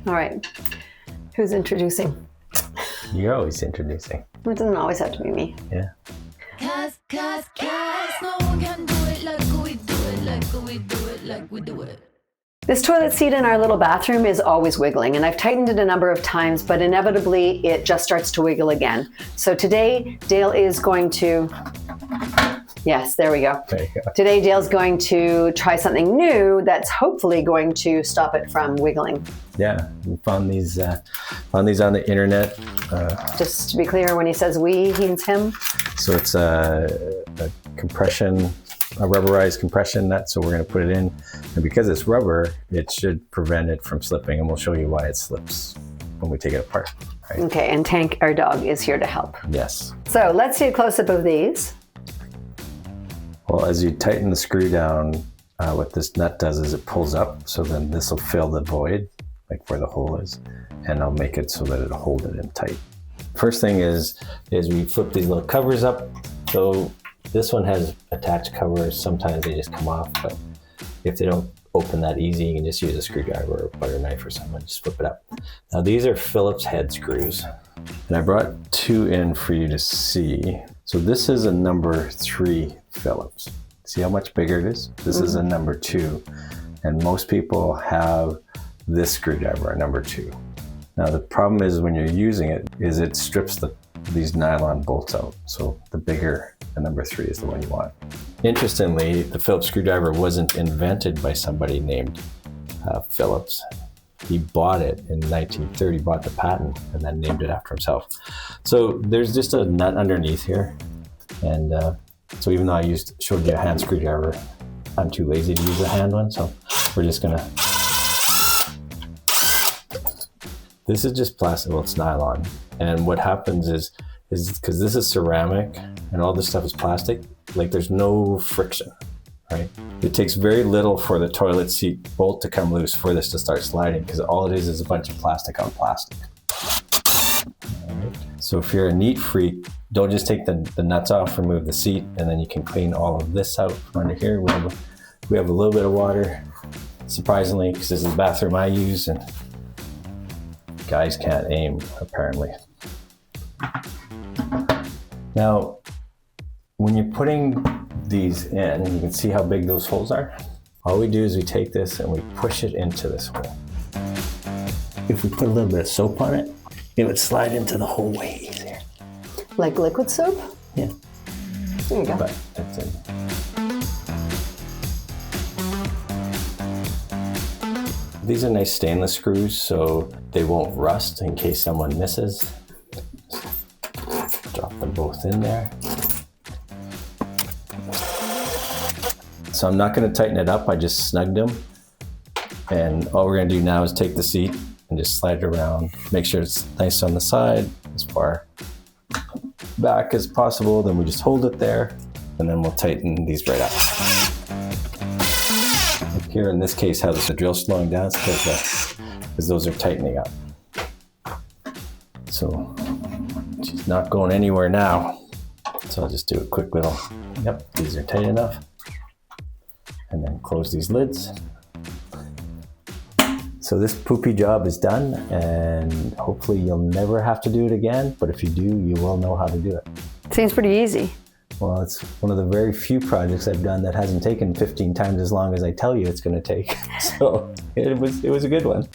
All right. Who's introducing? You're always introducing. It doesn't always have to be me. Yeah. Cause no one can do it like we do it, like we do it, like we do it. This toilet seat in our little bathroom is always wiggling, and I've tightened it a number of times, but inevitably it just starts to wiggle again. So today, Dale is going to... Yes, there we go. There you go. Today, Dale's going to try something new that's hopefully going to stop it from wiggling. Yeah, we found these on the internet. Just to be clear, when he says we, he means him. So it's a rubberized compression nut. So we're going to put it in, and because it's rubber, it should prevent it from slipping. And we'll show you why it slips when we take it apart. Right? Okay, and Tank, our dog, is here to help. Yes. So let's see a close-up of these. Well, as you tighten the screw down, what this nut does is it pulls up. So then this will fill the void, like where the hole is, and I'll make it so that it'll hold it in tight. First thing is we flip these little covers up. So this one has attached covers. Sometimes they just come off, but if they don't open that easy, you can just use a screwdriver or a butter knife or something, just flip it up. Now these are Phillips head screws, and I brought two in for you to see. So this is a number 3 Phillips. See how much bigger it is? This is a number 2, and most people have this screwdriver, a number 2. Now the problem is when you're using it, is it strips these nylon bolts out. So the bigger, the number 3 is the one you want. Interestingly, the Phillips screwdriver wasn't invented by somebody named Phillips. He bought it in 1930, bought the patent, and then named it after himself. So there's just a nut underneath here. And so even though I showed you a hand screwdriver, I'm too lazy to use a hand one. So we're just gonna, this is just plastic, well, it's nylon. And what happens is because this is ceramic and all this stuff is plastic, like there's no friction, right? It takes very little for the toilet seat bolt to come loose for this to start sliding, because all it is a bunch of plastic on plastic. All right. So if you're a neat freak, don't just take the nuts off, remove the seat, and then you can clean all of this out from under here. We have a little bit of water, surprisingly, because this is the bathroom I use, and guys can't aim, apparently. Now, when you're putting these in, and you can see how big those holes are, all we do is we take this and we push it into this hole. If we put a little bit of soap on it, it would slide into the hole way easier. Like liquid soap? Yeah. There you go. But that's it. These are nice stainless screws, so they won't rust in case someone misses. Drop them both in there. So I'm not going to tighten it up, I just snugged them. And all we're going to do now is take the seat and just slide it around. Make sure it's nice on the side, as far back as possible. Then we just hold it there, and then we'll tighten these right up. Like here in this case, how the drill slowing down, because those are tightening up. So she's not going anywhere now. So I'll just do a quick little, yep, these are tight enough. And then close these lids. So this poopy job is done, and hopefully you'll never have to do it again, but if you do, you will know how to do it. Seems pretty easy. Well, it's one of the very few projects I've done that hasn't taken 15 times as long as I tell you it's going to take. So it was a good one.